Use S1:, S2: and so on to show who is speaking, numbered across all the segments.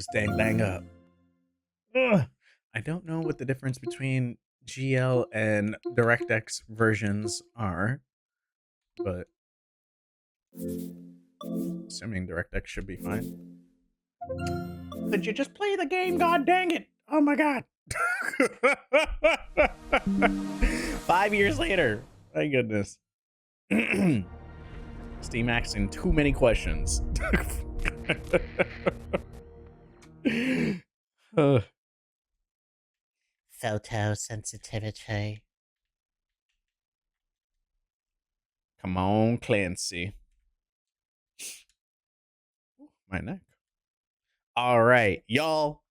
S1: this dang up. Ugh. I don't know what the difference between GL and DirectX versions are, but assuming DirectX should be fine. Could you just play the game? God dang it! Oh my god! 5 years later. My goodness. Steam asking too many questions.
S2: Photosensitivity.
S1: Come on, Clancy. My neck. All right, y'all.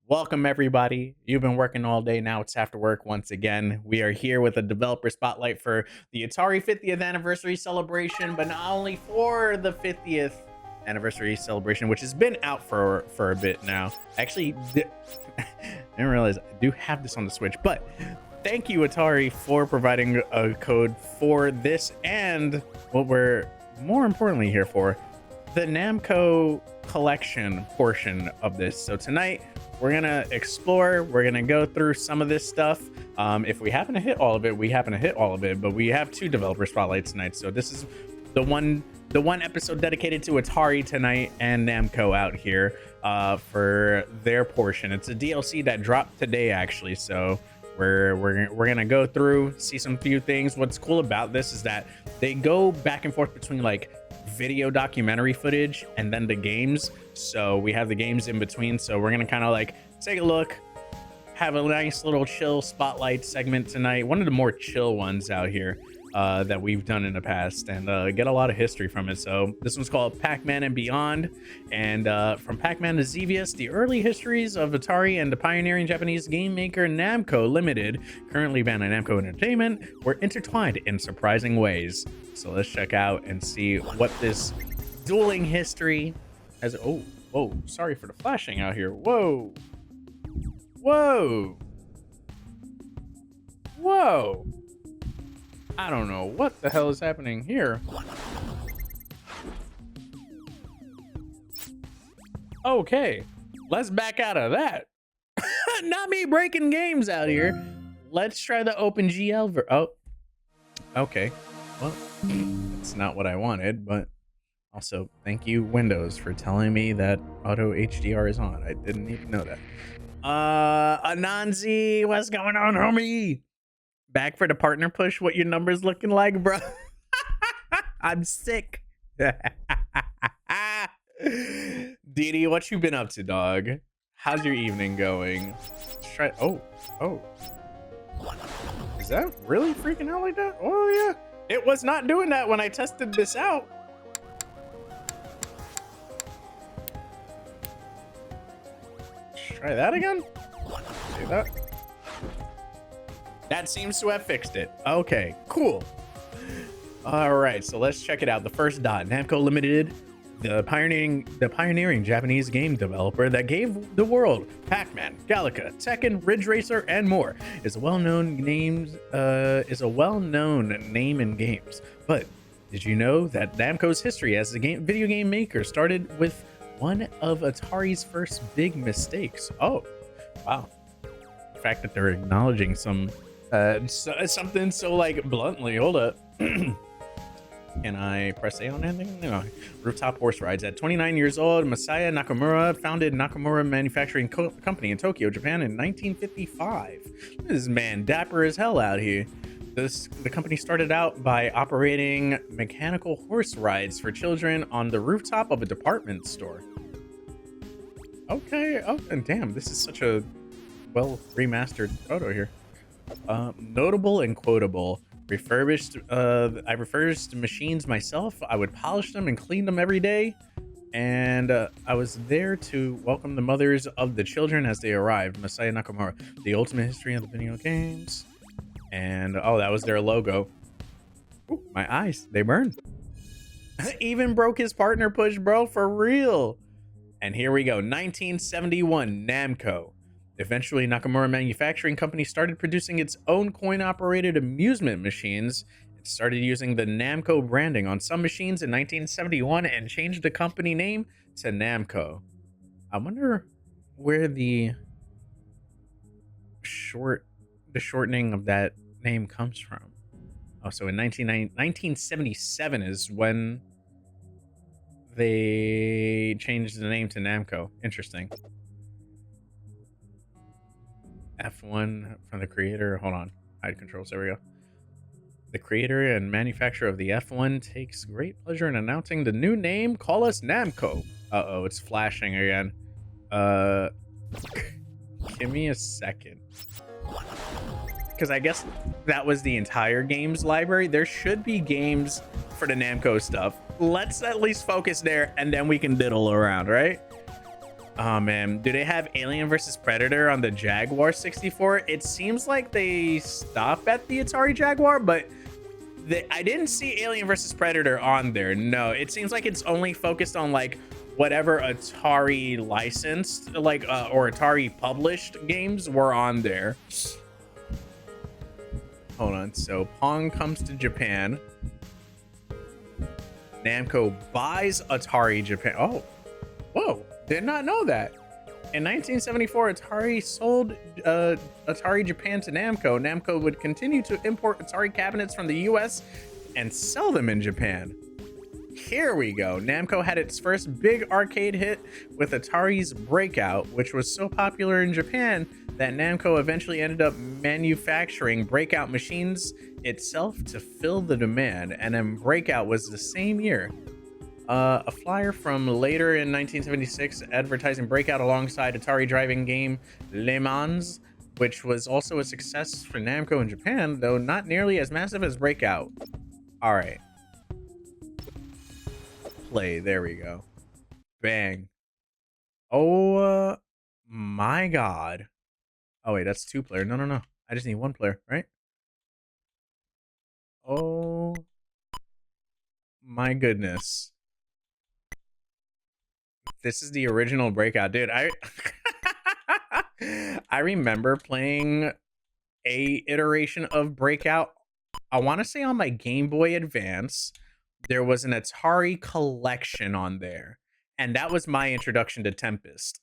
S1: Welcome, everybody. You've been working all day. Now it's after work once again. We are here with a developer spotlight for the Atari 50th anniversary celebration, but not only for the 50th anniversary celebration, which has been out for a bit now. Actually, I didn't realize I do have this on the Switch, but thank you, Atari, for providing a code for this and what we're more importantly here for, the Namco collection portion of this. So tonight we're gonna explore, we're gonna go through some of this stuff. If we happen to hit all of it, we happen to hit all of it, but we have two developer spotlights tonight. So this is the one episode dedicated to Atari tonight and Namco out here for their portion. It's a DLC that dropped today actually, so we're gonna go through, see some few things. What's cool about this is that they go back and forth between like video documentary footage and then the games. So we have the games in between, so we're gonna kind of like take a look, have a nice little chill spotlight segment tonight, one of the more chill ones out here that we've done in the past, and get a lot of history from it. So this one's called Pac-Man and Beyond, and from Pac-Man to Xevious, the early histories of Atari and the pioneering Japanese game maker Namco Limited, currently Bandai Namco Entertainment, were intertwined in surprising ways. So let's check out and see what this dueling history has. Oh, whoa, sorry for the flashing out here. Whoa, whoa, whoa. I don't know what the hell is happening here. Okay, let's back out of that. Not me breaking games out here. Let's try the OpenGL oh, okay. Well, that's not what I wanted, but also thank you, Windows, for telling me that auto HDR is on. I didn't even know that. Ananzi, what's going on, homie? Back for the partner push. What your numbers looking like, bro? I'm sick. Didi, what you been up to, dog? How's your evening going? Let's try. Oh. Is that really freaking out like that? Oh yeah. It was not doing that when I tested this out. Let's try that again. See that? That seems to have fixed it. Okay, cool. All right, so let's check it out. The first dot, Namco Limited, the pioneering Japanese game developer that gave the world Pac-Man, Galaga, Tekken, Ridge Racer, and more, is a well-known name in games. But did you know that Namco's history as a video game maker started with one of Atari's first big mistakes? Oh, wow. The fact that they're acknowledging something so like bluntly. Hold up. Can I press A on anything? No. Rooftop horse rides. At 29 years old, Masaya Nakamura founded Nakamura Manufacturing Company in Tokyo, Japan in 1955. This man dapper as hell out here. The company started out by operating mechanical horse rides for children on the rooftop of a department store. Okay. Oh, and damn, this is such a well remastered photo here. Notable and quotable. Refurbished. I refurbished machines myself. I would polish them and clean them every day, and I was there to welcome the mothers of the children as they arrived. Masaya Nakamura, the ultimate history of the video games, and oh, that was their logo. Ooh, my eyes, they burn. Even broke his partner push, bro, for real. And here we go, 1971, Namco. Eventually, Nakamura Manufacturing Company started producing its own coin-operated amusement machines. It started using the Namco branding on some machines in 1971 and changed the company name to Namco. I wonder where short the shortening of that name comes from. Oh, so in 1977 is when they changed the name to Namco. Interesting. F1 from the creator. Hold on. Hide controls. There we go. The creator and manufacturer of the F1 takes great pleasure in announcing the new name. Call us Namco. Uh-oh, it's flashing again. Uh, give me a second. Because I guess that was the entire games library. There should be games for the Namco stuff. Let's at least focus there, and then we can diddle around, right? Oh man, do they have Alien vs Predator on the Jaguar 64? It seems like they stop at the Atari Jaguar, but I didn't see Alien vs Predator on there. No, it seems like it's only focused on like whatever Atari licensed, like or Atari published games were on there. Hold on. So Pong comes to Japan. Namco buys Atari Japan. Oh, whoa. Did not know that. In 1974, Atari sold Atari Japan to Namco. Namco would continue to import Atari cabinets from the US and sell them in Japan. Here we go. Namco had its first big arcade hit with Atari's Breakout, which was so popular in Japan that Namco eventually ended up manufacturing Breakout machines itself to fill the demand, and then Breakout was the same year. A flyer from later in 1976 advertising Breakout alongside Atari driving game Le Mans, which was also a success for Namco in Japan, though not nearly as massive as Breakout. All right. Play. There we go. Bang. Oh my god. Oh wait, that's 2-player. No. I just need 1-player, right? Oh my goodness. This is the original Breakout, dude. I remember playing a iteration of Breakout. I want to say on my Game Boy Advance. There was an Atari collection on there, and that was my introduction to Tempest.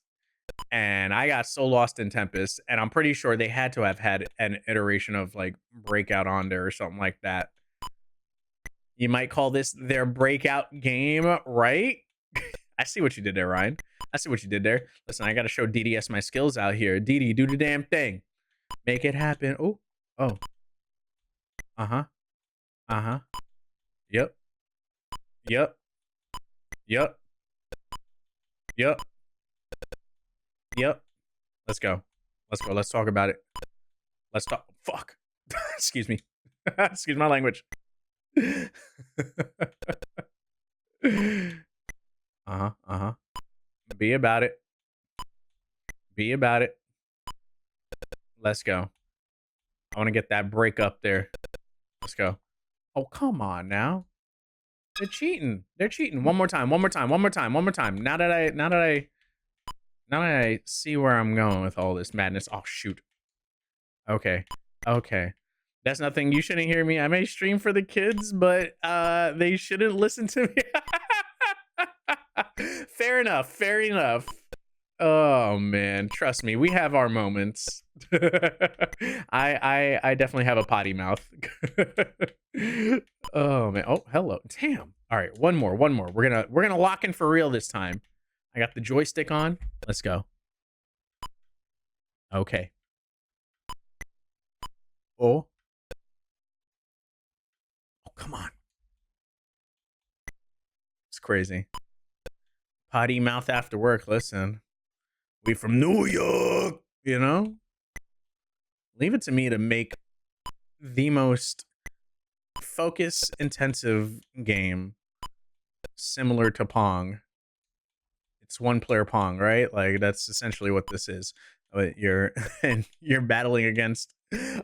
S1: And I got so lost in Tempest, and I'm pretty sure they had to have had an iteration of like Breakout on there or something like that. You might call this their breakout game, right? I see what you did there, Ryan. I see what you did there. Listen, I got to show DDS my skills out here. DD, do the damn thing. Make it happen. Oh. Uh-huh. Uh-huh. Yep. Yep. Yep. Yep. Yep. Let's go. Let's go. Let's talk about it. Let's talk. Fuck. Excuse me. Excuse my language. Uh-huh. Be about it. Be about it. Let's go. I want to get that break up there. Let's go. Oh, come on now. They're cheating. They're cheating. One more time. Now that I see where I'm going with all this madness. Oh, shoot. Okay. That's nothing. You shouldn't hear me. I may stream for the kids, but they shouldn't listen to me. Fair enough. Oh man, trust me, we have our moments. I definitely have a potty mouth. Oh man. Oh, hello. Damn. All right, one more. We're gonna lock in for real this time. I got the joystick on. Let's go. Okay. Oh, come on. It's crazy. Potty mouth after work. Listen, we from New York, you know? Leave it to me to make the most focus intensive game similar to Pong. It's 1-player Pong, right? Like that's essentially what this is. But you're battling against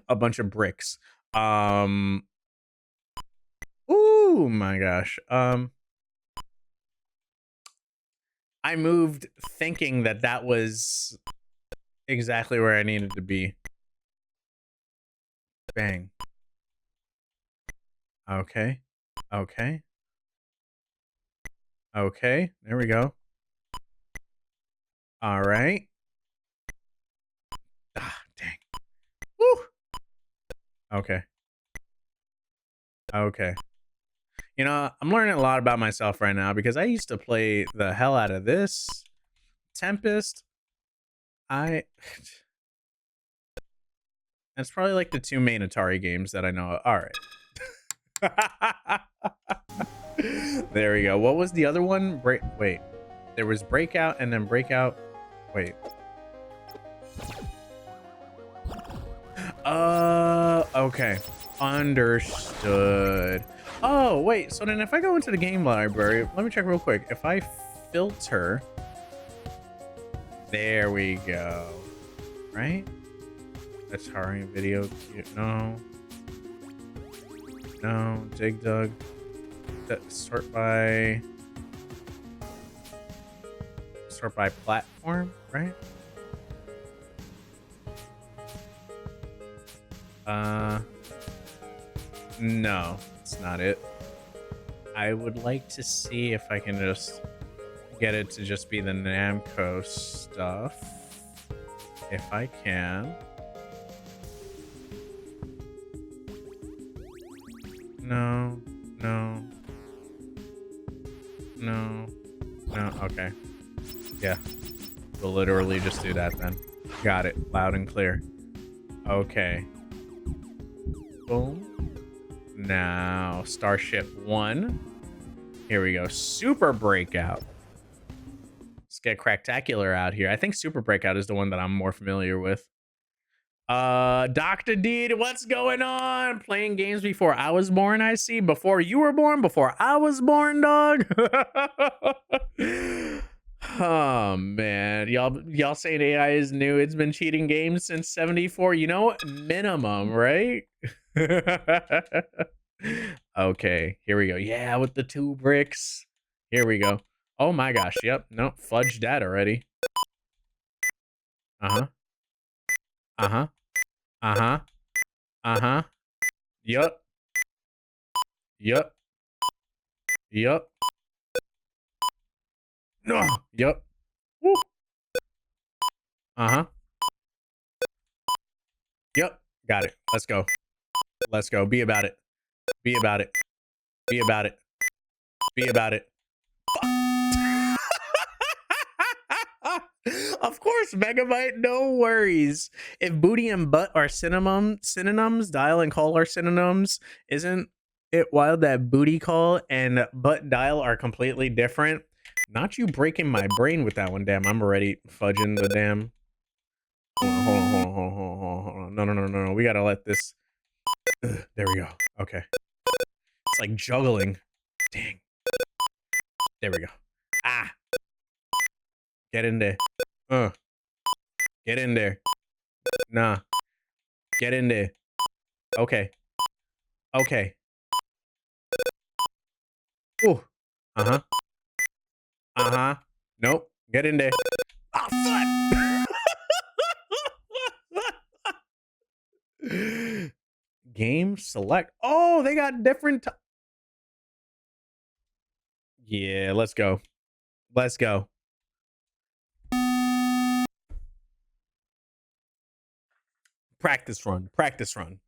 S1: a bunch of bricks. Oh my gosh. I moved thinking that was exactly where I needed to be. Bang. Okay. There we go. All right. Ah, dang. Woo. Okay. Okay. You know, I'm learning a lot about myself right now because I used to play the hell out of this. Tempest. I That's probably like the two main Atari games that I know. All right. There we go. What was the other one? Wait. There was Breakout and then Breakout. Wait. Okay. Understood. Oh, wait. So then if I go into the game library, let me check real quick. If I filter, there we go. Right? That's Atari video. No. No. Dig Dug. Sort by platform, right? No, it's not it. I would like to see if I can just get it to just be the Namco stuff. If I can. No. Okay. Yeah. We'll literally just do that then. Got it. Loud and clear. Okay. Boom. Now, Starship 1. Here we go. Super Breakout. Let's get Cracktacular out here. I think Super Breakout is the one that I'm more familiar with. Dr. Deed, what's going on? Playing games before I was born, I see. Before you were born, before I was born, dog. Oh man, y'all saying AI is new. It's been cheating games since 74. You know, minimum, right? Okay, here we go. Yeah, with the 2 bricks. Here we go. Oh my gosh. Yep. No, fudge that already. Uh-huh. Uh-huh. Uh-huh. Uh-huh. Yup. Yup. Yup. No. Yup. Woo. Uh-huh. Yup. Got it. Let's go. Let's go. Be about it. Be about it. Be about it. Be about it. Of course, Megabyte, no worries. If booty and butt are synonyms, dial and call are synonyms, isn't it wild that booty call and butt dial are completely different? Not you breaking my brain with that one, damn. I'm already fudging the damn. Hold on. No. We gotta let this. There we go. Okay. It's like juggling. Dang. There we go. Ah. Get in there. Get in there. Nah. Get in there. Okay. Okay. Ooh. Uh-huh. Uh-huh. Nope. Get in there. Oh, fuck! Game select. Oh, they got different. Yeah, let's go. Let's go. Practice run. Practice run.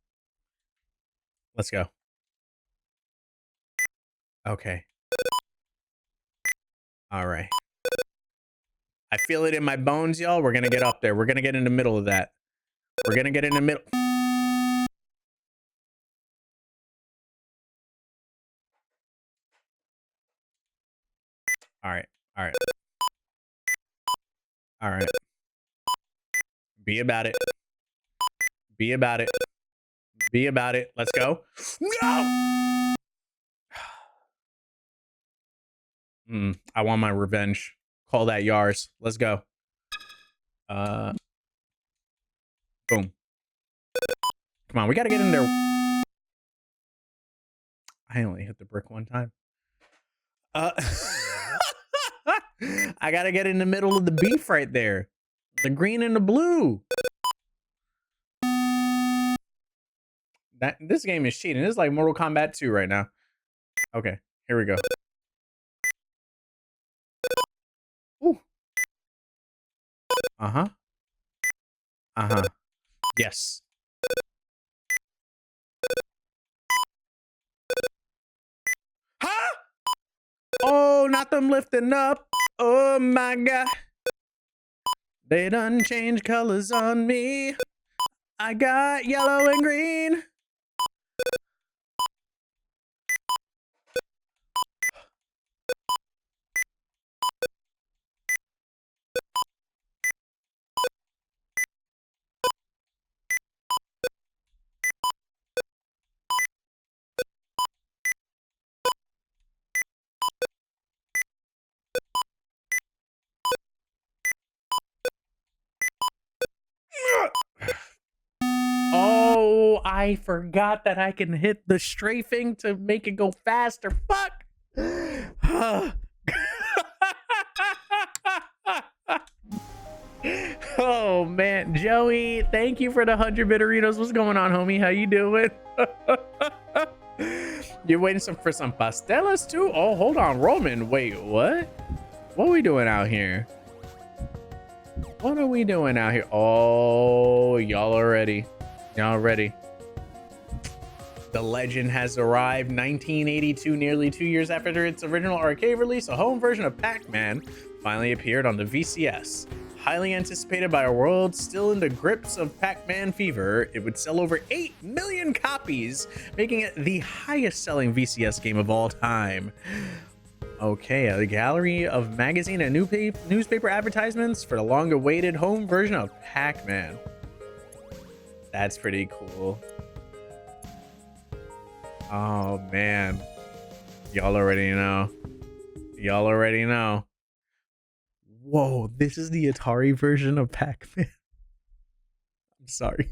S1: Let's go. Okay. All right. I feel it in my bones, y'all. We're going to get up there. We're going to get in the middle of that. We're going to get in the middle. All right. All right. All right. Be about it. Be about it. Be about it. Let's go. No! I want my revenge. Call that Yars. Let's go. Boom. Come on, we gotta get in there. I only hit the brick one time. I gotta get in the middle of the beef right there. The green and the blue. This game is cheating. This is like Mortal Kombat 2 right now. Okay, here we go. Ooh. Uh-huh. Uh-huh. Yes. Huh? Oh, not them lifting up. Oh my God. They done changed colors on me. I got yellow and green. Oh, I forgot that I can hit the strafing to make it go faster. Fuck. Oh man, Joey, thank you for the 100 bitteritos. What's going on, homie? How you doing? You're waiting for some pastelas too? Oh, hold on, Roman. Wait, what? What are we doing out here? What are we doing out here? Oh, y'all are ready. Y'all ready? The legend has arrived. 1982, nearly 2 years after its original arcade release, a home version of Pac-Man finally appeared on the VCS. Highly anticipated by a world still in the grips of Pac-Man fever, it would sell over 8 million copies, making it the highest-selling VCS game of all time. Okay, a gallery of magazine and newspaper advertisements for the long-awaited home version of Pac-Man. That's pretty cool. Oh man, y'all already know. Y'all already know. Whoa, this is the Atari version of Pac-Man. I'm sorry.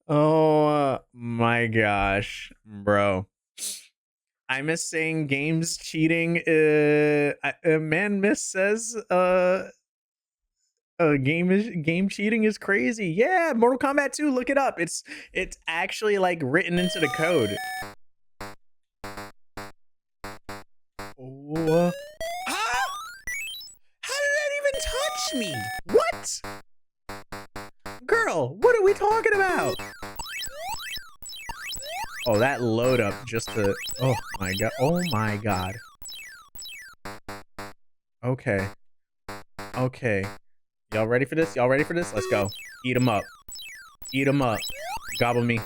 S1: Oh my gosh, bro. I miss saying games cheating. Man Miss says game cheating is crazy. Yeah, Mortal Kombat 2, look it up. It's actually like written into the code. Oh. Ah! How did that even touch me? What? Girl, what are we talking about? Oh, that load up just to, oh my god. Oh my god. Okay. Okay. Y'all ready for this? Y'all ready for this? Let's go. Eat them up. Eat them up. Gobble me.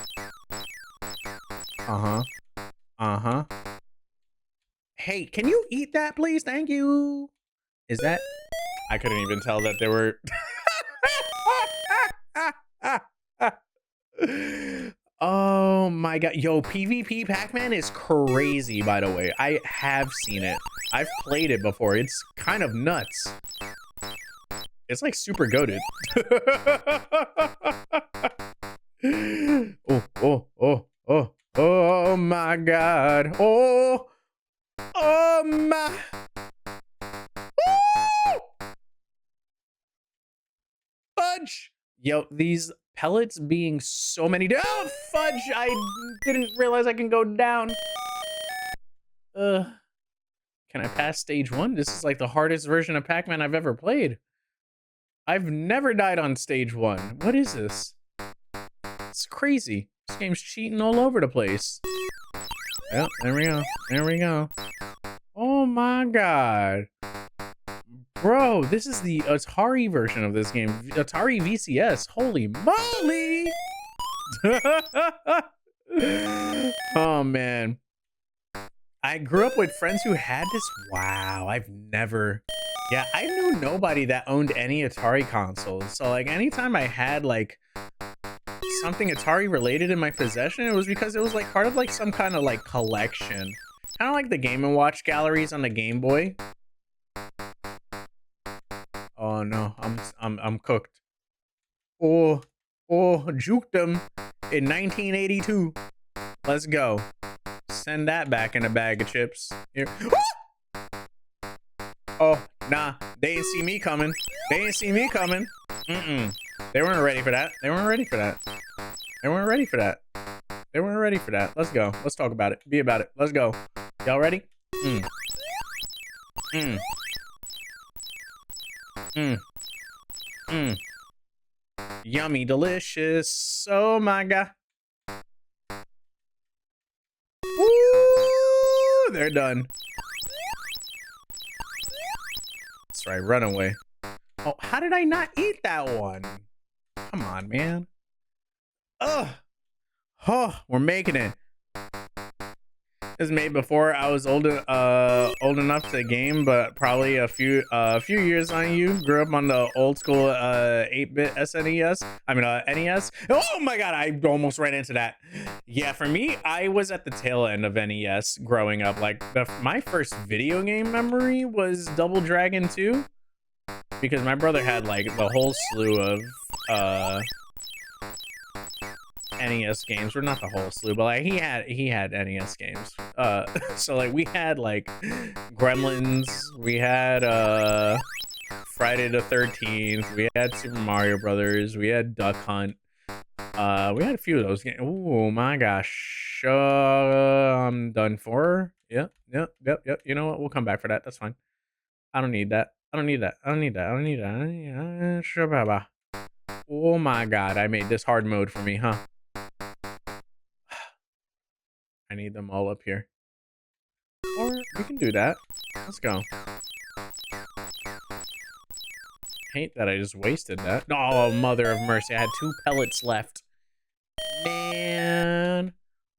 S1: Uh-huh. Uh-huh. Hey, can you eat that, please? Thank you. Is that? I couldn't even tell that there were. Oh my god. Yo, PvP Pac-Man is crazy, by the way. I have seen it. I've played it before. It's kind of nuts. It's like super goated. Oh my god. Oh my. Fudge. Yo, these pellets being so many. Oh, fudge. I didn't realize I can go down. Can I pass stage 1? This is like the hardest version of Pac-Man I've ever played. I've never died on stage 1. What is this? It's crazy. This game's cheating all over the place. Yep, there we go. There we go. Oh my god. Bro, this is the Atari version of this game. Atari VCS. Holy moly! Oh man. I grew up with friends who had this. Wow, I've never. Yeah, I knew nobody that owned any Atari consoles. So like anytime I had like something Atari related in my possession, it was because it was like part of like some kind of like collection. Kind of like the Game & Watch galleries on the Game Boy. Oh no, I'm cooked. Oh, juked them in 1982. Let's go. Send that back in a bag of chips. Here. Oh, nah, they didn't see me coming. They didn't see me coming. They weren't ready for that. They weren't ready for that. They weren't ready for that. They weren't ready for that. Let's go. Let's talk about it. Be about it. Let's go. Y'all ready? Mm, mm. Yummy, delicious. Oh my god. Woo! They're done. That's right, run away. Oh, how did I not eat that one? Come on, man. Ugh. Oh, we're making it. This was made before I was old enough to game, but probably a few years on you. Grew up on the old school 8-bit SNES. I mean NES. Oh my god, I almost ran into that. Yeah, for me, I was at the tail end of NES growing up. Like my first video game memory was Double Dragon 2, because my brother had like the whole slew of NES games, or not the whole slew, but like he had NES games. So like we had like Gremlins, we had Friday the 13th, we had Super Mario Brothers, we had Duck Hunt. We had a few of those games. Oh my gosh. I'm done for. Yep. You know what? We'll come back for that. That's fine. I don't need that. I don't need that. Oh my god, I made this hard mode for me, huh? I need them all up here. Or we can do that. Let's go. Hate that I just wasted that. Oh, mother of mercy. I had 2 pellets left. Man.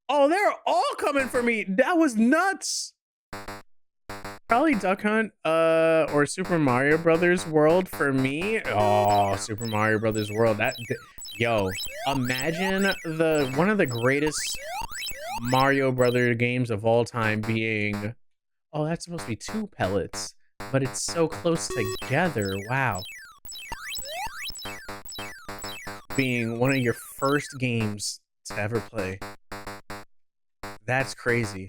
S1: Oh, they're all coming for me. That was nuts. Probably Duck Hunt or Super Mario Brothers World for me. Oh, Super Mario Brothers World. Yo, imagine one of the greatest Mario Brother games of all time being, oh, that's supposed to be 2 pellets, but it's so close together. Wow. Being one of your first games to ever play. That's crazy.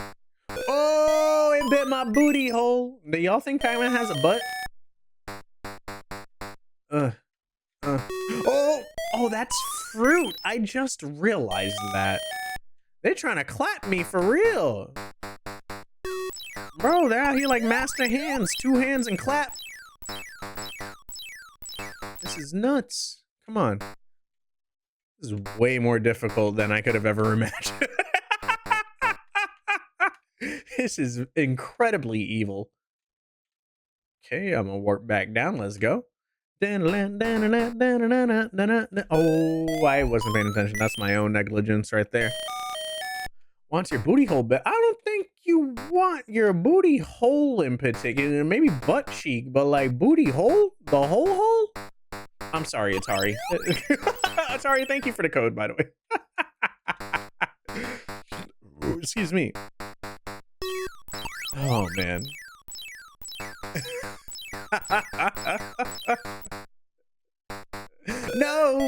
S1: Oh, it bit my booty hole. Do y'all think Pac-Man has a butt? Oh, that's fruit. I just realized that. They're trying to clap me for real. Bro, they're out here like master hands. 2 hands and clap. This is nuts. Come on. This is way more difficult than I could have ever imagined. This is incredibly evil. Okay, I'm gonna warp back down. Let's go. Oh, I wasn't paying attention. That's my own negligence right there. Wants your booty hole back. I don't think you want your booty hole in particular. Maybe butt cheek, but like booty hole? The whole hole? I'm sorry, Atari. Atari, thank you for the code, by the way. Excuse me. Oh, man. No!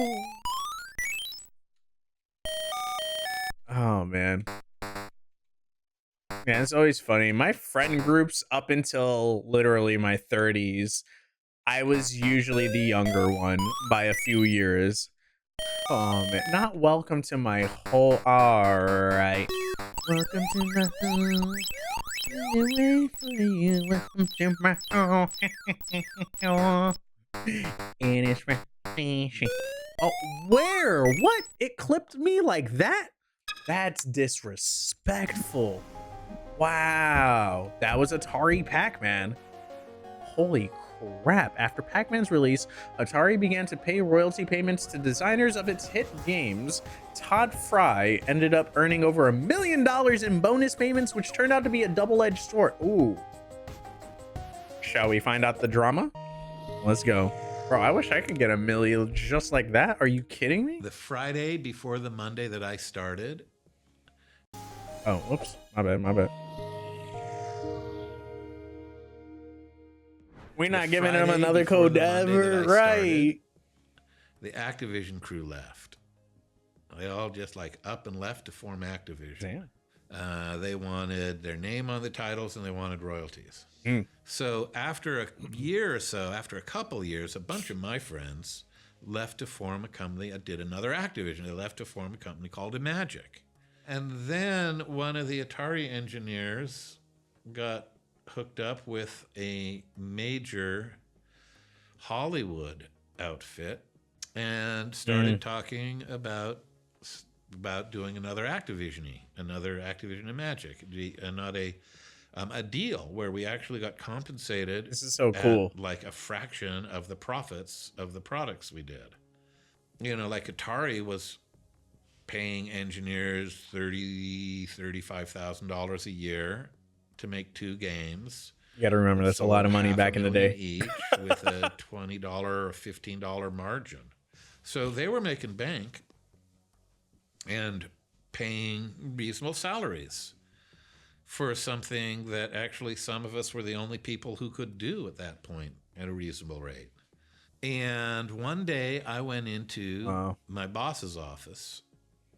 S1: Oh, man. Yeah, it's always funny. My friend groups up until literally my 30s, I was usually the younger one by a few years. Oh, man. Not welcome to my whole... Alright. Welcome to my home. Wait for you. Welcome to my home. And it's refreshing. Oh, where? What? It clipped me like that? That's disrespectful. Wow. That was Atari Pac-Man. Holy crap. After Pac-Man's release, Atari began to pay royalty payments to designers of its hit games. Todd Fry ended up earning over $1 million in bonus payments, which turned out to be a double-edged sword. Ooh. Shall we find out the drama? Let's go. Bro, I wish I could get $1 million just like that. Are you kidding me?
S2: The Friday before the Monday that I started.
S1: Oh, whoops. My bad. We're not giving them another code ever, right?
S2: The Activision crew left. They all just like up and left to form Activision. They wanted their name on the titles and they wanted royalties. So after a year or so, after a couple years, a bunch of my friends left to form a company that did another Activision. They left to form a company called Imagic. And then one of the Atari engineers got hooked up with a major Hollywood outfit and started talking about doing another Activision and Magic, not a deal where we actually got compensated.
S1: This is so cool.
S2: Like a fraction of the profits of the products we did. Like Atari was paying engineers $35,000 a year to make 2 games.
S1: You got to remember, that's a lot of money back in the day.
S2: Each with a $20 or $15 margin. So they were making bank and paying reasonable salaries for something that actually some of us were the only people who could do at that point at a reasonable rate. And one day I went into my boss's office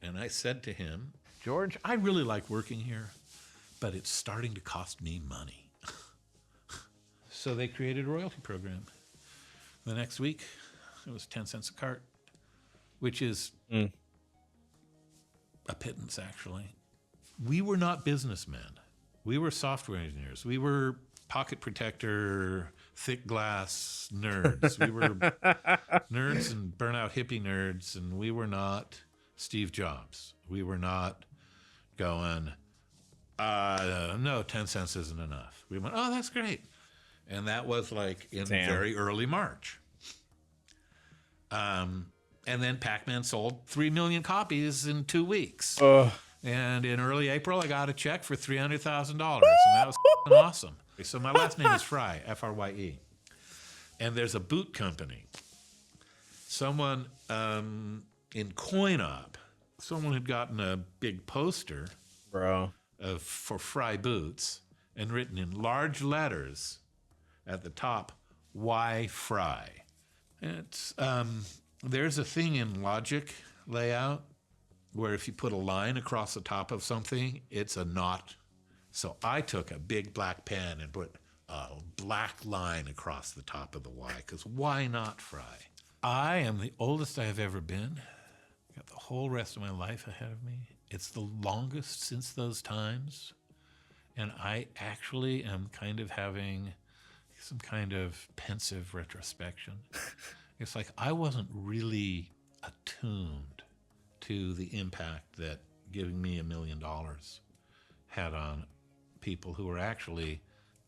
S2: and I said to him, "George, I really like working here, but it's starting to cost me money." So they created a royalty program. The next week, it was 10 cents a cart, which is a pittance, actually. We were not businessmen. We were software engineers. We were pocket protector, thick glass nerds. We were nerds and burnout hippie nerds, and we were not Steve Jobs. We were not going, no, 10 cents isn't enough. We went, oh, that's great. And that was like in very early March. And then Pac-Man sold 3 million copies in 2 weeks. And in early April, I got a check for $300,000. And that was awesome. So my last name is Fry, F-R-Y-E. And there's a boot company. Someone in CoinOp, someone had gotten a big poster for Fry boots and written in large letters at the top, "Why Fry?" And it's there's a thing in Logic layout where if you put a line across the top of something, it's a not. So I took a big black pen and put a black line across the top of the Y, because why not Fry? I am the oldest I have ever been. Got the whole rest of my life ahead of me. It's the longest since those times. And I actually am kind of having some kind of pensive retrospection. It's like I wasn't really attuned to the impact that giving me $1 million had on people who were actually,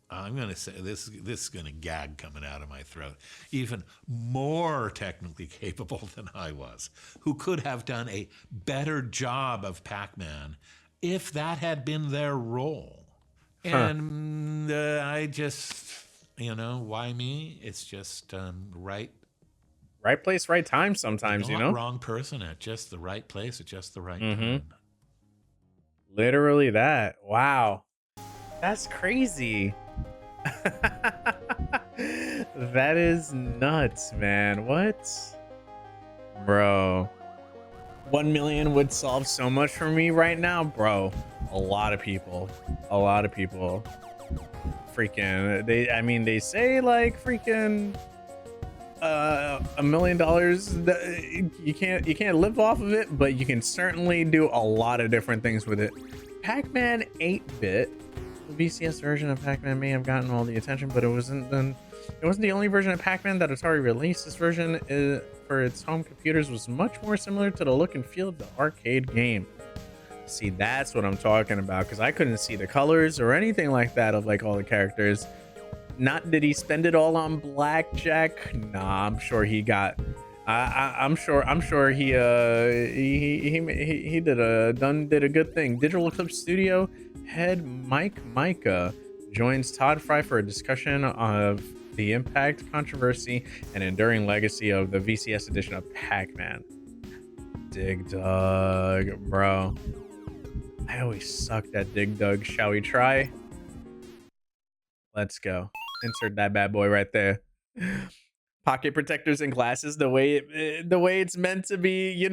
S2: I'm going to say, this is going to gag coming out of my throat, even more technically capable than I was, who could have done a better job of Pac-Man if that had been their role. And I just, why me? It's just right
S1: place, right time sometimes,
S2: wrong person at just the right place at just the right time.
S1: Literally that. Wow. That's crazy. That is nuts, man. What? Bro. 1 million would solve so much for me right now, bro. A lot of people freaking, they say like freaking $1 million, you can't live off of it, but you can certainly do a lot of different things with it. Pac-Man 8-bit, the VCS version of Pac-Man may have gotten all the attention, but it wasn't the only version of Pac-Man that Atari released. This version for its home computers was much more similar to the look and feel of the arcade game. See, that's what I'm talking about, because I couldn't see the colors or anything like that of like all the characters. Not did he spend it all on blackjack? Nah, I'm sure he got. I'm sure he did a good thing. Digital Eclipse Studio head Mike Micah joins Todd Fry for a discussion of the impact, controversy, and enduring legacy of the VCS edition of Pac-Man. Dig Dug, bro. I always sucked at Dig Dug. Shall we try? Let's go. Insert that bad boy right there. Pocket protectors and glasses, the way it's meant to be,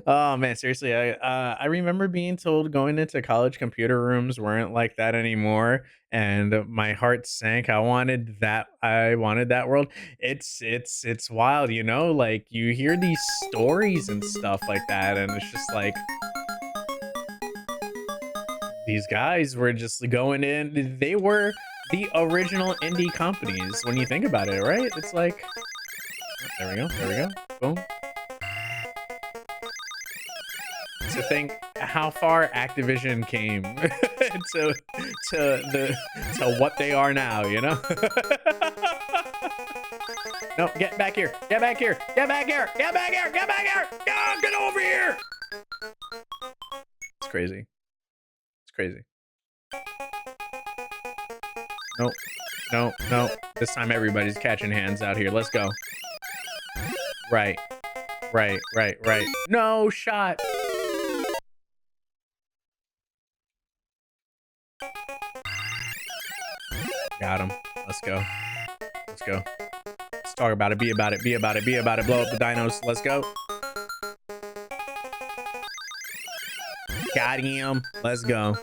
S1: Oh man, seriously, I remember being told going into college computer rooms weren't like that anymore, and my heart sank. I wanted that world. It's wild, like you hear these stories and stuff like that, and it's just like these guys were just going in. They were the original indie companies when you think about it, right? It's like, there we go, there we go, boom. To think how far Activision came to what they are now, you know? No, get back here, get back here, get back here, get back here, get back here, get over here. It's crazy. It's crazy. Nope. No, no. This time everybody's catching hands out here. Let's go. Right. Right, right, right. No shot. Got him. Let's go. Let's go. Let's talk about it. Be about it. Be about it. Be about it. Blow up the dinos. Let's go. Got him. Let's go.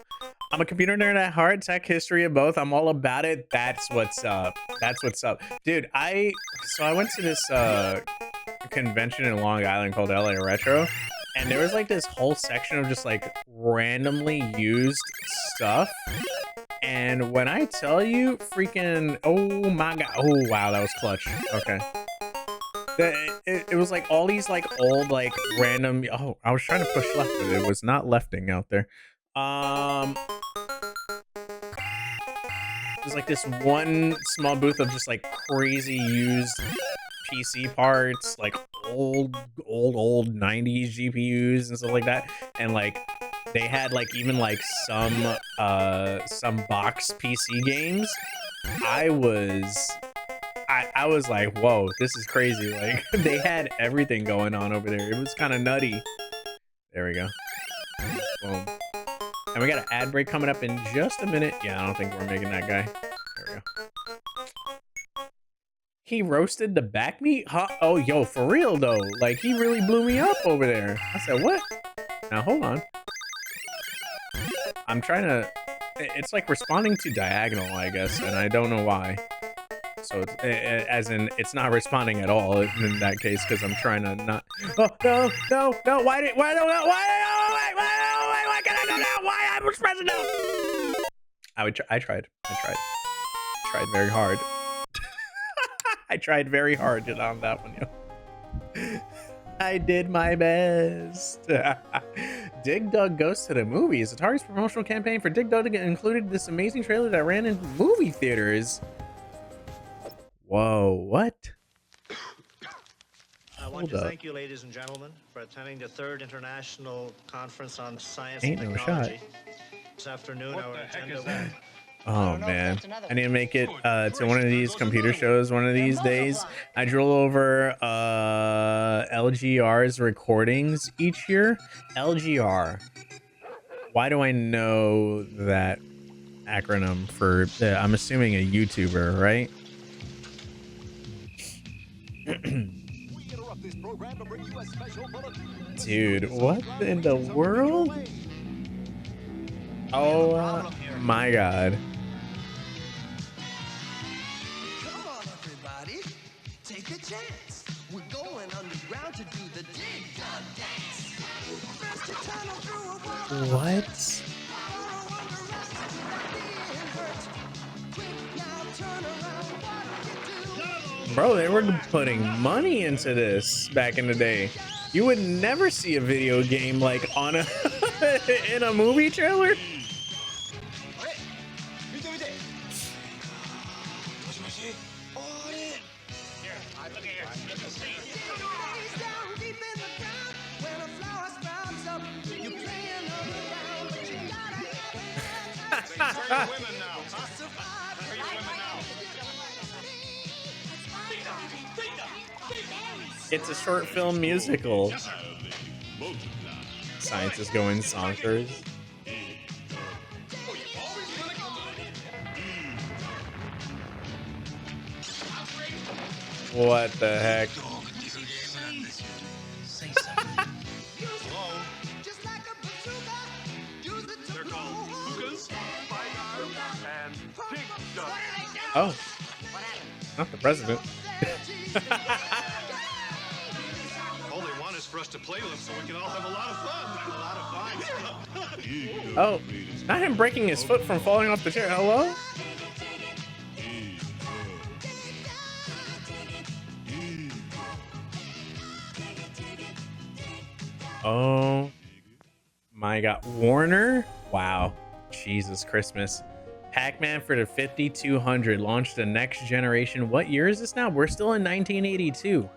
S1: I'm a computer nerd at heart, tech history of both. I'm all about it. That's what's up. That's what's up. Dude, I went to this convention in Long Island called LA Retro, and there was like this whole section of just like randomly used stuff. And when I tell you, freaking, oh my god, oh wow, that was clutch. Okay. It was like all these like old like random, oh, I was trying to push left, but it was not lefting out there. There's like this one small booth of just like crazy used PC parts, like old 90s GPUs and stuff like that. And like they had like even like some box PC games. I was like, whoa, this is crazy. Like they had everything going on over there. It was kind of nutty. There we go. Boom. And we got an ad break coming up in just a minute. Yeah, I don't think we're making that guy. There we go. He roasted the back meat? Huh? Oh, yo, for real though. Like he really blew me up over there. I said, what? Now hold on. I'm trying to, it's like responding to diagonal, I guess, and I don't know why. So it's, as in, it's not responding at all in that case, because I'm trying to not. Oh no, no, no! Why can't I go down? Why I was pressing down? I tried very hard. I tried very hard on that one, yo. I did my best. Dig Dug Goes to the Movies. Atari's promotional campaign for Dig Dug included this amazing trailer that ran in movie theaters. Whoa, what?
S3: I want to thank you, ladies and gentlemen, for attending the 3rd International Conference on Science
S1: and
S3: Technology. This afternoon, our agenda.
S1: Oh man, I need to make it to one of these computer shows one of these days. I drill over LGR's recordings each year. LGR. Why do I know that acronym for? I'm assuming a YouTuber, right? Dude, what in the world? Oh my god.
S4: Come on, everybody, take a chance. We're going underground to do the Dig Dug dance. First you tunnel through a wall.
S1: What? Bro, they were putting money into this back in the day. You would never see a video game like on a in a movie trailer. It's a short film musical. Science is going zonkers. What the heck? Oh, not the president.
S3: All they want is for us to play them so we can all have a lot of fun.
S1: Oh, not him breaking his foot from falling off the chair. Hello? Oh my god. Warner? Wow. Jesus Christmas. Pac-Man for the 5200 launched the next generation. What year is this now? We're still in 1982.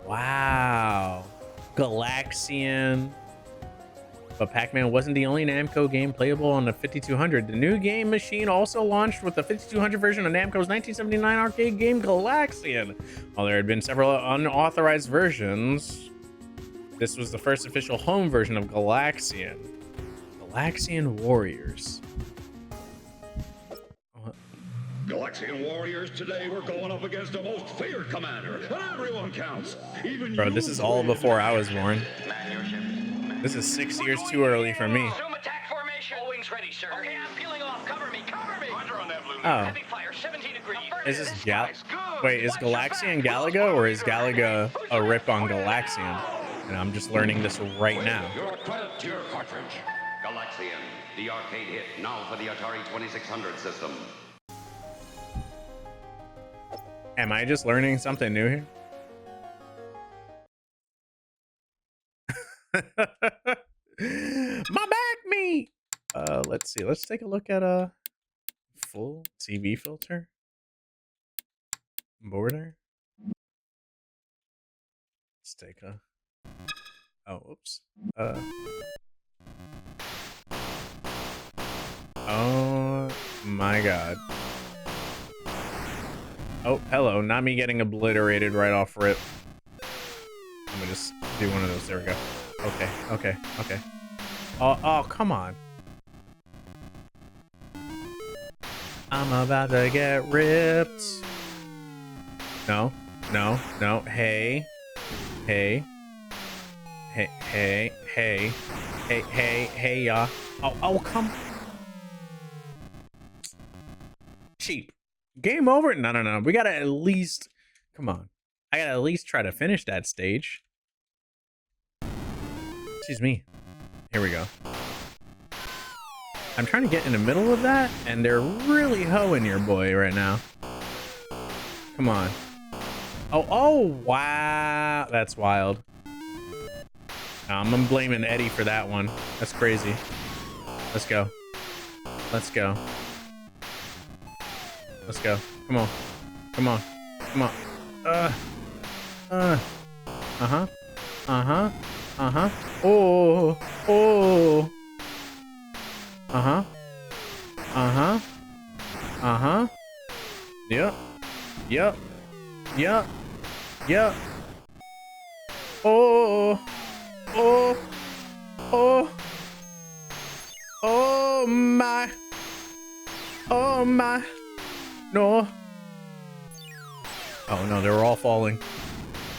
S1: Wow. Galaxian. But Pac-Man wasn't the only Namco game playable on the 5200. The new game machine also launched with the 5200 version of Namco's 1979 arcade game Galaxian. While there had been several unauthorized versions, this was the first official home version of Galaxian. Galaxian Warriors.
S5: Galaxian Warriors, today we're going up against the most feared commander, and everyone counts. Even
S1: bro, this is all before I was born. This is 6 years too early for me.
S6: Zoom attack formation. All wings ready, sir. Okay, I'm peeling off. Cover me. Cover me.
S5: Roger on that, blue.
S1: Oh.
S6: Heavy fire, 17 degrees.
S1: Is this Wait, is Galaxian Galaga or is Galaga a rip on Galaxian? And I'm just learning this right now.
S7: Your credit to your cartridge. Galaxian, the arcade hit, now for the Atari 2600 system.
S1: Am I just learning something new here? My back meat. Let's see. Let's take a look at a full TV filter. Border. Let's take a. Oh, oops. Oh my god. Oh, hello. Not me getting obliterated right off rip. I'm gonna just do one of those. There we go. Okay, okay, okay. Oh, come on. I'm about to get ripped. No, no, no. Hey. Hey. Hey, hey, hey. Hey, hey, hey, y'all. Oh, come. Cheap. Game over? No. We gotta at least... Come on. I gotta at least try to finish that stage. Excuse me. Here we go. I'm trying to get in the middle of that, and they're really hoeing your boy right now. Come on. Oh, wow. That's wild. I'm blaming Eddie for that one. That's crazy. Let's go. Let's go. Let's go. Come on. Come on. Come on. Uh-huh. Uh-huh. Uh-huh. Oh. Oh. Uh-huh. Uh-huh. Uh-huh. Yep. Yep. Yep. Yep. Oh. Oh. Oh. Oh my. Oh my. No. Oh no, they were all falling.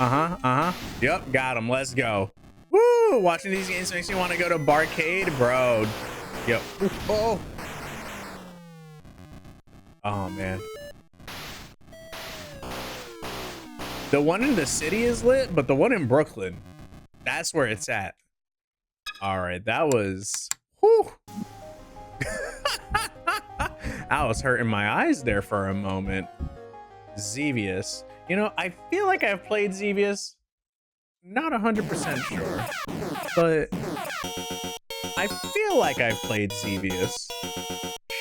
S1: Uh-huh. Uh-huh. Yep, got them. Let's go. Woo! Watching these games makes me want to go to Barcade, bro. Yep. Oh. Oh man. The one in the city is lit, but the one in Brooklyn, that's where it's at. All right, that was. Whew. I was hurting my eyes there for a moment. Xevious. You know, I feel like I've played Xevious. Not 100% sure, but I feel like I've played Xevious.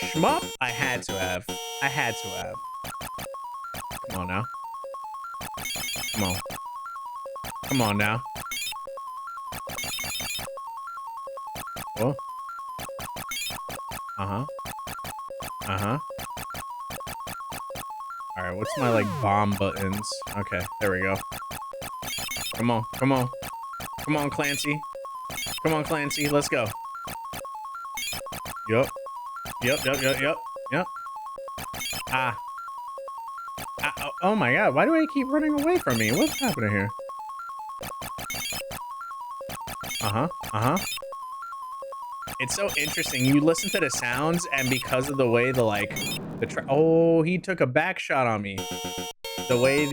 S1: Shmup, I had to have. I had to have. Come on now. Come on. Come on now. Oh. Uh-huh. Uh-huh. All right, what's my, like, bomb buttons? Okay, there we go. Come on, come on. Come on, Clancy. Come on, Clancy, let's go. Yup. Yup. Yep. Ah. Oh my god, why do I keep running away from me? What's happening here? Uh-huh. It's so interesting. You listen to the sounds, and because of the way oh, he took a back shot on me. The way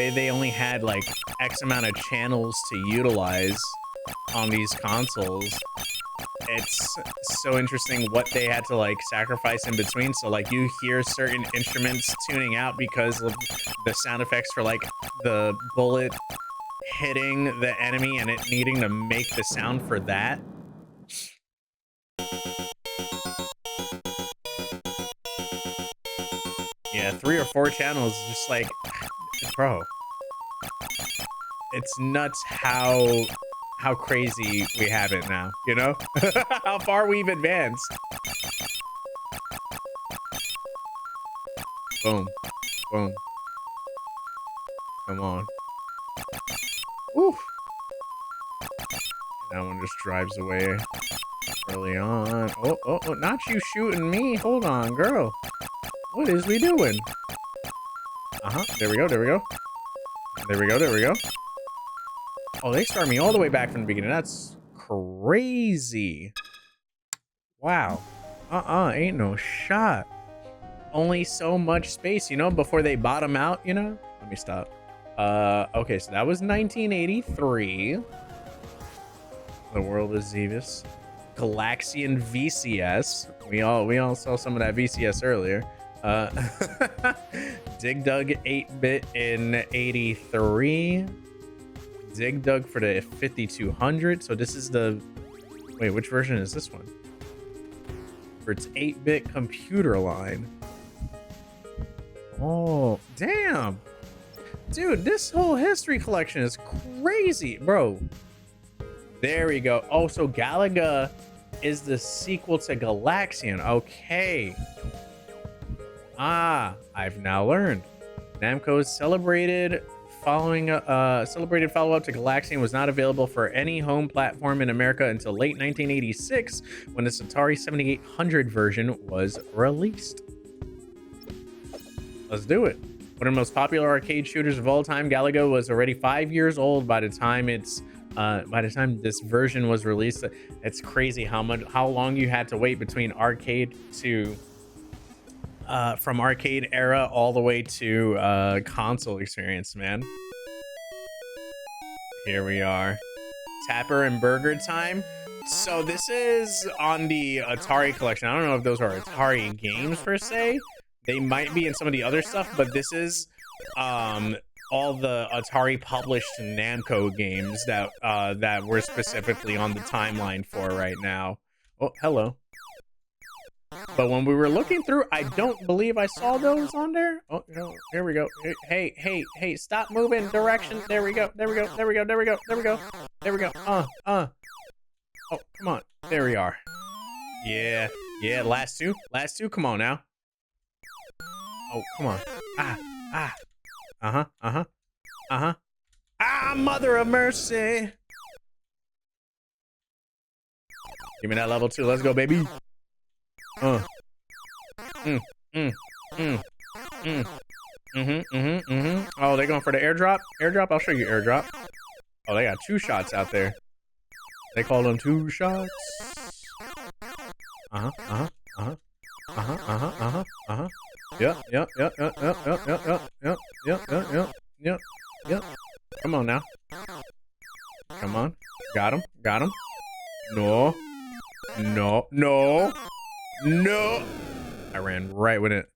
S1: they only had like X amount of channels to utilize on these consoles, it's so interesting what they had to like sacrifice in between. So like you hear certain instruments tuning out because of the sound effects for like the bullet hitting the enemy and it needing to make the sound for that. Yeah, 3 or 4 channels, just like, bro, it's nuts how crazy we have it now, you know? How far we've advanced. Boom, boom. Come on. Woo. That one just drives away early on. Oh, oh, oh, not you shooting me. Hold on, girl. What is we doing? Uh-huh. There we go. There we go. There we go. There we go. Oh, they start me all the way back from the beginning. That's crazy. Wow. Ain't no shot. Only so much space, you know, before they bottom out, you know? Let me stop. Okay, so that was 1983. The World of Xevis. Galaxian VCS. We all saw some of that VCS earlier. Dig Dug 8-bit in 83. Dig Dug for the 5200. So this is the... Wait, which version is this one? For its 8-bit computer line. Oh, damn. Dude, this whole history collection is crazy, bro. There we go. Oh, so Galaga is the sequel to Galaxian. Okay. Ah, I've now learned. Namco's celebrated follow-up to Galaxian was not available for any home platform in America until late 1986 when its Atari 7800 version was released. Let's do it. One of the most popular arcade shooters of all time, Galaga was already 5 years old by the time this version was released. It's crazy how long you had to wait between arcade to from arcade era all the way to console experience, man. Here we are. Tapper and Burger time. So this is on the Atari collection. I don't know if those are Atari games per se. They might be in some of the other stuff, but this is all the Atari published Namco games that that we're specifically on the timeline for right now. Oh, hello. But when we were looking through, I don't believe I saw those on there. Oh, no, here we go. Hey, stop moving direction. There we go. There we go. There we go. There we go. There we go. There we go. Oh, come on. There we are. Yeah. Last two. Come on now. Oh, come on. Ah, mother of mercy. Give me that level 2. Let's go, baby. Oh, they're going for the airdrop. I'll show you airdrop. Oh, they got 2 shots out there. They call them 2 shots. Yep. Come on now. Come on. Got him. No. I ran right with it.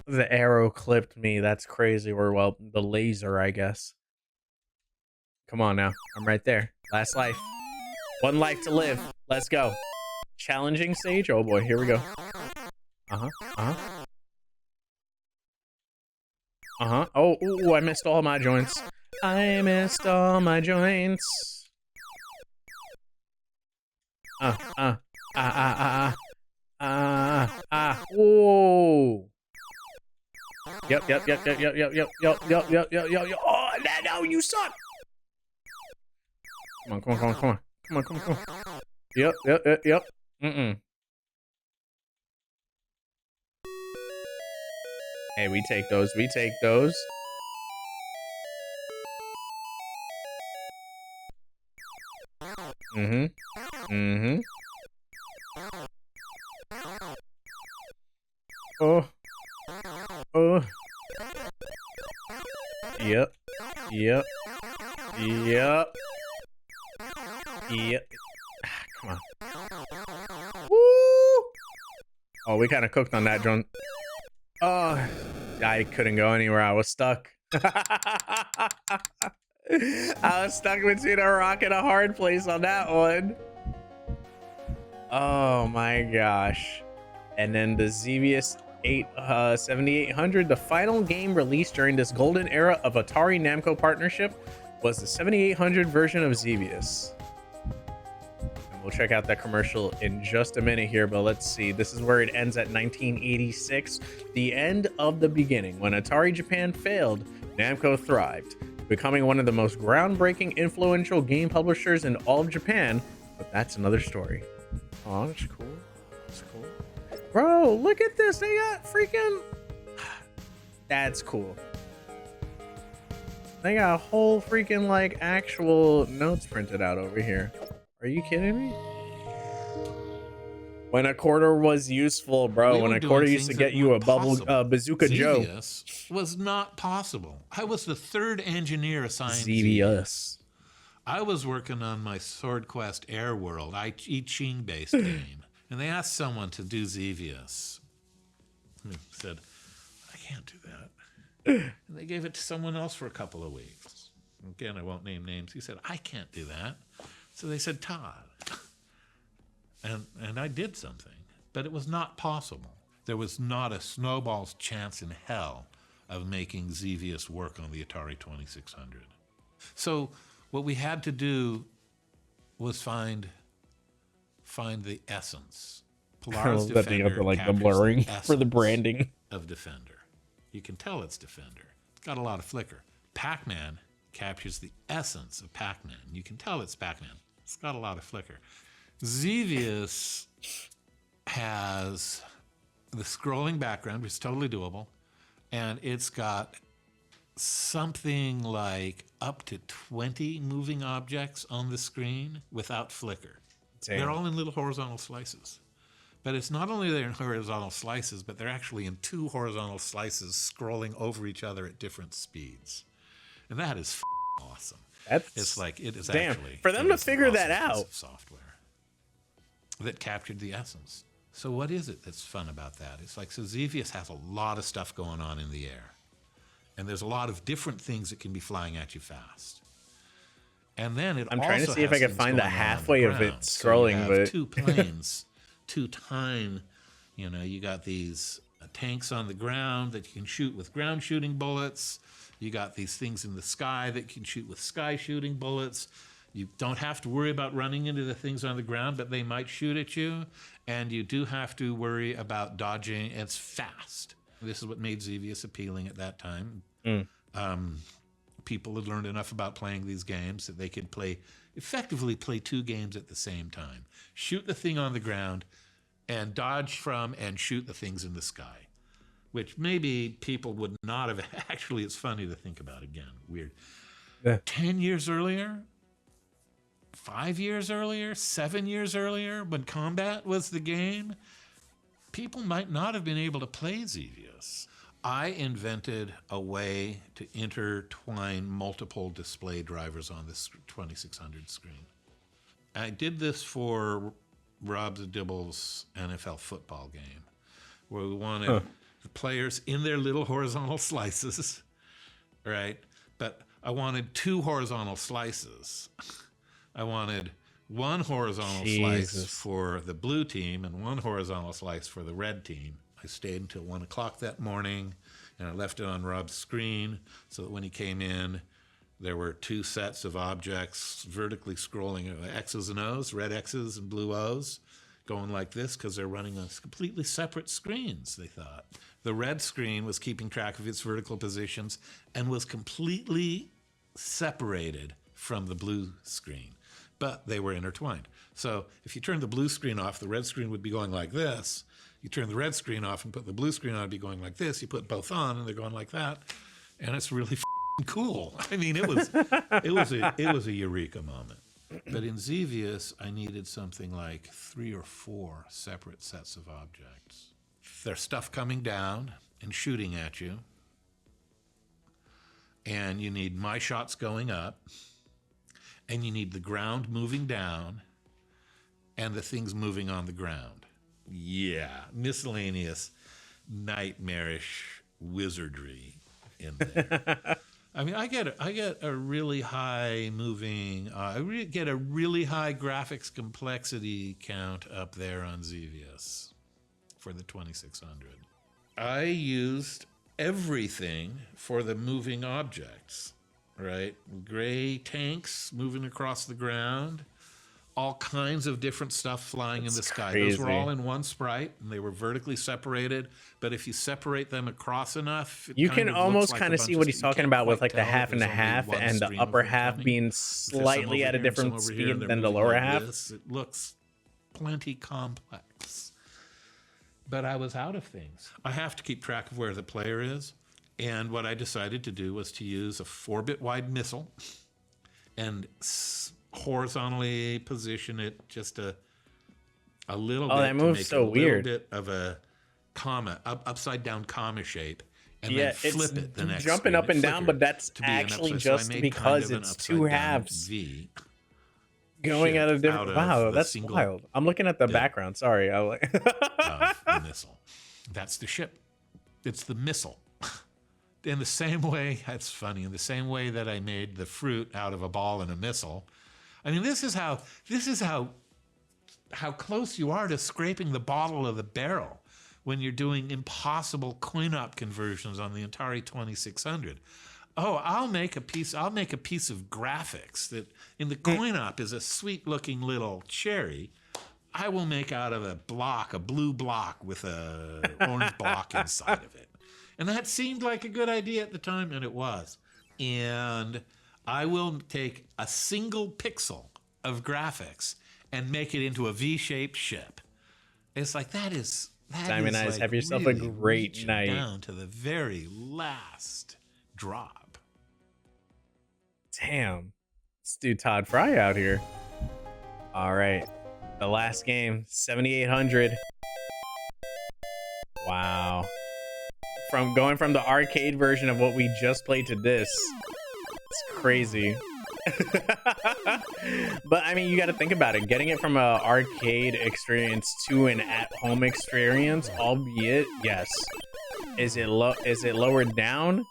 S1: The arrow clipped me. That's crazy. Or, well, the laser, I guess. Come on now. I'm right there. Last life. 1 life to live. Let's go. Challenging stage. Oh, boy. Here we go. Oh, ooh, I missed all my joints. Whoa. Yep. Oh, no, you suck. Come on. Yep. Hey, we take those. Oh. Yep. Yep. Yep. Come on. Woo! Oh, we kind of cooked on that drone. Oh, I couldn't go anywhere. I was stuck. I was stuck between a rock and a hard place on that one. Oh my gosh. And then the Xevious 7800, the final game released during this golden era of Atari Namco partnership, was the 7800 version of Xevious. And we'll check out that commercial in just a minute here, but let's see. This is where it ends at 1986, the end of the beginning. When Atari Japan failed, Namco thrived, becoming one of the most groundbreaking, influential game publishers in all of Japan. But that's another story. Oh, that's cool. That's cool. Bro, look at this. They got freaking... That's cool. They got a whole freaking, like, actual notes printed out over here. Are you kidding me? When a quarter was useful, bro. When a quarter used to get you a bubble bazooka Joe.
S2: Xevious was not possible. I was the third engineer assigned.
S1: Xevious.
S2: I was working on my Sword Quest Air World, I Ching based game, and they asked someone to do Xevious. He said, I can't do that. And they gave it to someone else for a couple of weeks. Again, I won't name names. He said, I can't do that. So they said, Todd. And I did something, but it was not possible. There was not a snowball's chance in hell of making Xevious work on the Atari 2600. So what we had to do was find the essence. Polaris Defender
S1: like the blurring for the branding
S2: of Defender. You can tell it's Defender. It's got a lot of flicker. Pac-Man captures the essence of Pac-Man. You can tell it's Pac-Man. It's got a lot of flicker. Xevious has the scrolling background, which is totally doable, and it's got something like up to 20 moving objects on the screen without flicker. Damn. They're all in little horizontal slices. But it's not only they're in horizontal slices, but they're actually in two horizontal slices scrolling over each other at different speeds. And that is awesome. It's like it is
S1: damn.
S2: Actually
S1: for them to figure that out.
S2: Software that captured the essence. So what is it that's fun about that? It's like, so Xevious has a lot of stuff going on in the air. And there's a lot of different things that can be flying at you fast. And then
S1: I'm trying to see if I can find the halfway of it scrolling,
S2: so
S1: but
S2: 2 planes, 2 time, you got these tanks on the ground that you can shoot with ground shooting bullets. You got these things in the sky that you can shoot with sky shooting bullets. You don't have to worry about running into the things on the ground, but they might shoot at you. And you do have to worry about dodging. It's fast. This is what made Xevious appealing at that time. People had learned enough about playing these games that they could effectively play 2 games at the same time. Shoot the thing on the ground and dodge from and shoot the things in the sky, which maybe people would not have. Actually, it's funny to think about again. Weird. Yeah. 10 years earlier, 5 years earlier, 7 years earlier, when combat was the game, people might not have been able to play Xevious. I invented a way to intertwine multiple display drivers on this 2600 screen. I did this for Rob Dibble's NFL football game, where we wanted the players in their little horizontal slices, right? But I wanted 2 horizontal slices. I wanted 1 horizontal slice for the blue team and 1 horizontal slice for the red team. I stayed until 1 o'clock that morning, and I left it on Rob's screen so that when he came in, there were 2 sets of objects vertically scrolling, X's and O's, red X's and blue O's, going like this because they're running on completely separate screens, they thought. The red screen was keeping track of its vertical positions and was completely separated from the blue screen, but they were intertwined. So if you turn the blue screen off, the red screen would be going like this. You turn the red screen off and put the blue screen on, it'd be going like this. You put both on and they're going like that. And it's really cool. I mean, it was a eureka moment. But in Xevious, I needed something like 3 or 4 separate sets of objects. There's stuff coming down and shooting at you. and you need my shots going up, and you need the ground moving down, and the things moving on the ground. Yeah, miscellaneous, nightmarish wizardry in there. I mean, I get a really high moving, get a really high graphics complexity count up there on Xevious for the 2600. I used everything for the moving objects, right? Gray tanks moving across the ground, all kinds of different stuff flying in the sky.
S1: Crazy.
S2: Those were all in one sprite, and they were vertically separated. But if you separate them across enough,
S1: you can almost kind of see what he's talking about with like the half and a half, and the upper half being slightly at a different speed than the lower half.
S2: It looks plenty complex. But I was out of things. I have to keep track of where the player is. And what I decided to do was to use a 4-bit wide missile and horizontally position it just a little bit.
S1: That moves so weird.
S2: A little bit of a comma, upside down comma shape, and then flip it the next
S1: jumping up and down, but that's actually just because it's two halves going at a different. Wow, that's wild. I'm looking at the background. Sorry, I like
S2: the missile. That's the ship. It's the missile. In the same way, that's funny. In the same way that I made the fruit out of a ball and a missile. I mean, this is how close you are to scraping the bottom of the barrel when you're doing impossible coin-op conversions on the Atari 2600. Oh, I'll make a piece of graphics that in the coin-op is a sweet-looking little cherry. I will make out of a blue block with a orange block inside of it. And that seemed like a good idea at the time, and it was. And I will take a single pixel of graphics and make it into a V-shaped ship. It's like
S1: Diamond Eyes, have yourself a great night.
S2: Down to the very last drop.
S1: Damn. Let's do Todd Fry out here. All right. The last game, 7800. Wow. Going from the arcade version of what we just played to this. It's crazy. But I mean, you got to think about it. Getting it from an arcade experience to an at-home experience, albeit, yes. Is it lowered down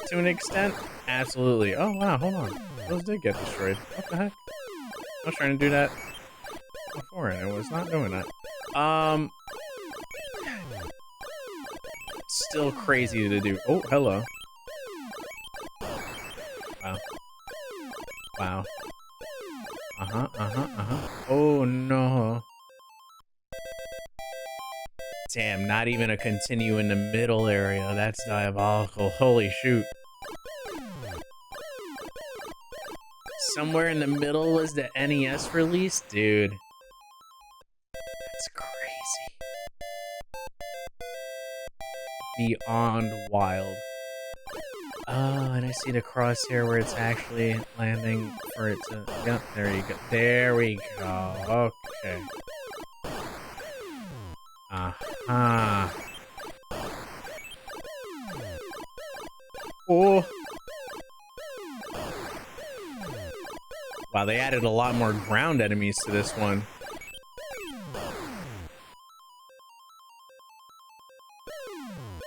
S1: to an extent? Absolutely. Oh wow, hold on. Those did get destroyed. What the heck? I was trying to do that before and I was not doing that. Still crazy to do. Oh, hello. Wow. Wow. Oh no. Damn, not even a continue in the middle area. That's diabolical. Holy shoot. Somewhere in the middle was the NES release? Dude. That's crazy. Beyond wild. Oh, and I see the crosshair where it's actually landing for it to... Yep, there you go. There we go. Okay. Uh-huh. Oh. Wow, they added a lot more ground enemies to this one.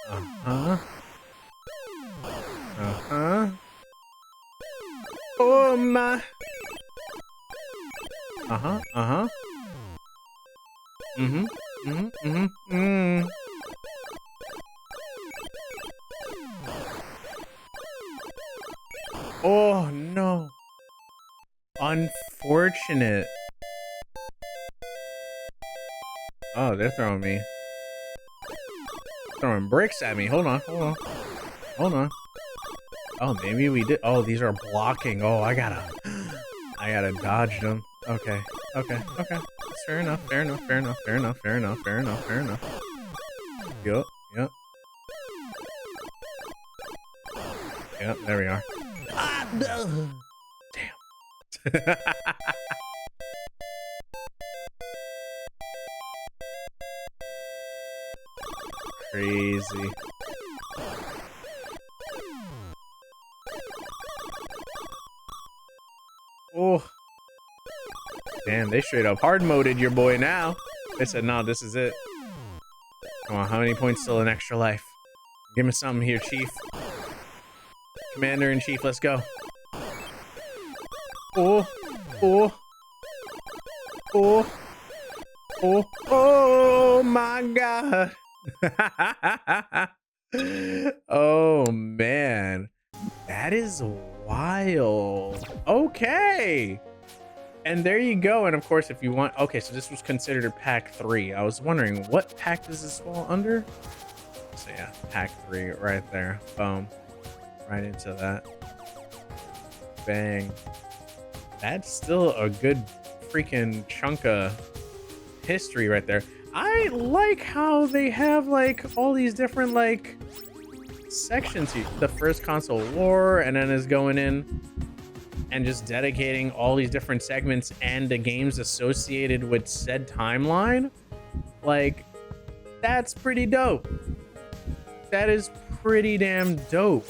S1: Uh-huh. Uh-huh. Oh my. Uh-huh. Uh-huh. Mm-hmm. Mm-hmm. Mm-hmm. Mm. Oh no. Unfortunate. Oh, they're throwing me. Throwing bricks at me. Hold on. Hold on. Hold on. Oh, maybe we did. Oh, these are blocking. Oh, I gotta dodge them. Okay. Okay. Okay. That's fair enough. Fair enough. Fair enough. Fair enough. Fair enough. Fair enough. Fair enough. Yup. Yup. Yep. There we are. Ah, no. Damn. Crazy. They straight up hard moded your boy now. They said, no, this is it. Come on, how many points till an extra life? Give me something here, Chief. Commander-in-Chief, let's go. Oh, oh, oh, oh, oh my God. Oh, man. That is wild. Okay. And there you go. And of course, if you want, okay, so this was considered a pack 3. I was wondering, what pack does this fall under? So yeah, pack 3 right there. Boom. Right into that. Bang. That's still a good freaking chunk of history right there. I like how they have like all these different like sections here. The first console war, and then is going in and just dedicating all these different segments and the games associated with said timeline. Like, that's pretty dope. That is pretty damn dope.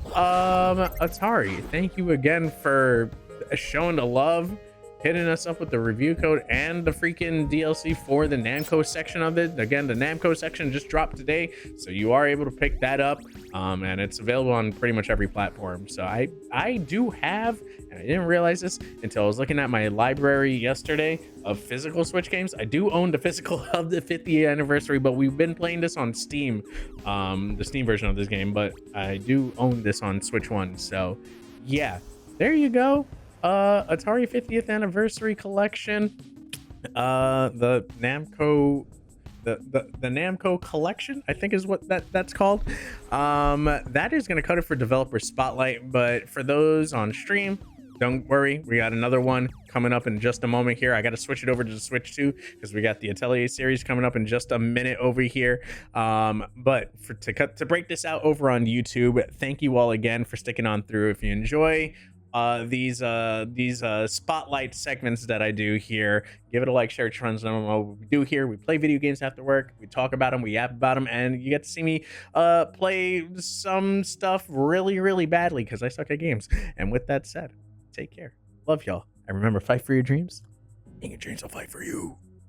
S1: Atari, thank you again for showing the love, hitting us up with the review code and the freaking DLC for the Namco section of it. Again, the Namco section just dropped today, so you are able to pick that up, and it's available on pretty much every platform. So I do have, and I didn't realize this until I was looking at my library yesterday of physical Switch games. I do own the physical of the 50th anniversary, but we've been playing this on Steam, the Steam version of this game, but I do own this on Switch 1. So yeah, there you go. Atari 50th anniversary collection, the Namco, the Namco collection, I think is what that's called. That is going to cut it for developer spotlight, but for those on stream, don't worry, we got another one coming up in just a moment here. I got to switch it over to the Switch 2 because we got the Atelier series coming up in just a minute over here. But to break this out over on YouTube, thank you all again for sticking on through. If you enjoy these spotlight segments that I do here, give it a like, share, trends. What we do here, we play video games after work, we talk about them, we yap about them, and you get to see me play some stuff really badly because I suck at games. And with that said, take care, love y'all, and remember, fight for your dreams and your dreams will fight for you.